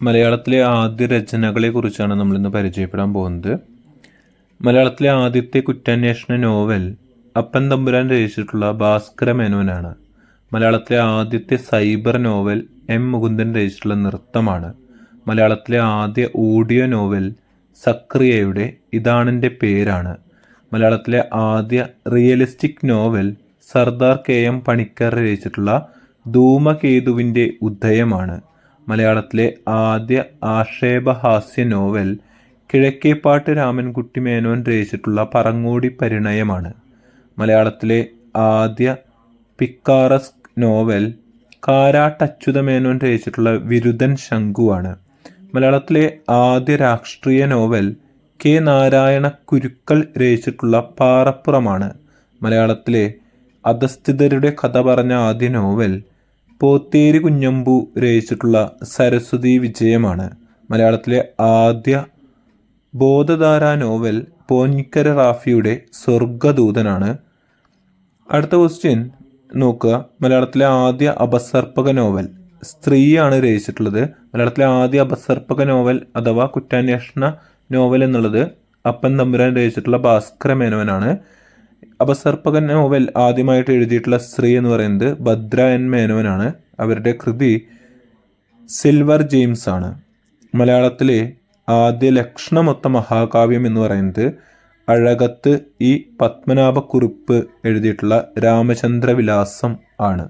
മലയാളത്തിലെ ആദ്യ രചനകളെ കുറിച്ചാണ് നമ്മളിന്ന് പരിചയപ്പെടാൻ പോകുന്നത്. മലയാളത്തിലെ ആദ്യത്തെ കുറ്റാന്വേഷണ നോവൽ അപ്പൻ തമ്പുരാൻ രചിച്ചിട്ടുള്ള ഭാസ്കര മേനോനാണ്. മലയാളത്തിലെ ആദ്യത്തെ സൈബർ നോവൽ എം മുകുന്ദൻ രചിച്ചിട്ടുള്ള നൃത്തമാണ്. മലയാളത്തിലെ ആദ്യ ഓഡിയോ നോവൽ സക്രിയയുടെ ഇതാണെൻ്റെ പേരാണ്. മലയാളത്തിലെ ആദ്യ realistic novel Sardar KM Panikkar രചിച്ചിട്ടുള്ള ധൂമകേതുവിൻ്റെ ഉദയമാണ്. മലയാളത്തിലെ ആദ്യ ആക്ഷേപഹാസ്യ നോവൽ കിഴക്കേപ്പാട്ട് രാമൻകുട്ടി മേനോൻ രചിച്ചിട്ടുള്ള പറങ്ങോടി പരിണയമാണ്. മലയാളത്തിലെ ആദ്യ പിക്കാറസ്ക് നോവൽ കാരാട്ടച്യുത മേനോൻ രചിച്ചിട്ടുള്ള വിരുദ്ധൻ ശംഖുവാണ്. മലയാളത്തിലെ ആദ്യ രാഷ്ട്രീയ നോവൽ K. നാരായണ കുരുക്കൾ രചിച്ചിട്ടുള്ള പാറപ്പുറമാണ്. മലയാളത്തിലെ അധസ്ഥിതരുടെ കഥ പറഞ്ഞ ആദ്യ നോവൽ പോത്തേരി കുഞ്ഞമ്പു രചിച്ചിട്ടുള്ള സരസ്വതി വിജയമാണ്. മലയാളത്തിലെ ആദ്യ ബോധധാര നോവൽ പോഞ്ഞിക്കര റാഫിയുടെ സ്വർഗദൂതനാണ്. അടുത്ത ക്വസ്റ്റ്യൻ നോക്കുക. മലയാളത്തിലെ ആദ്യ അപസർപ്പക നോവൽ സ്ത്രീയാണ് രചിച്ചിട്ടുള്ളത്. മലയാളത്തിലെ ആദ്യ അപസർപ്പക നോവൽ അഥവാ കുറ്റാന്വേഷണ നോവൽ എന്നുള്ളത് അപ്പൻ തമ്പുരാൻ രചിച്ചിട്ടുള്ള ഭാസ്കര മേനോനാണ്. അപസർപ്പക നോവൽ ആദ്യമായിട്ട് എഴുതിയിട്ടുള്ള സ്ത്രീ എന്ന് പറയുന്നത് ഭദ്ര N. മേനോനാണ്. അവരുടെ കൃതി സിൽവർ ജെയിംസ് ആണ്. മലയാളത്തിലെ ആദ്യ ലക്ഷണമൊത്ത മഹാകാവ്യം എന്ന് പറയുന്നത് അഴകത്ത് E. പത്മനാഭക്കുറുപ്പ് എഴുതിയിട്ടുള്ള രാമചന്ദ്രവിലാസം ആണ്.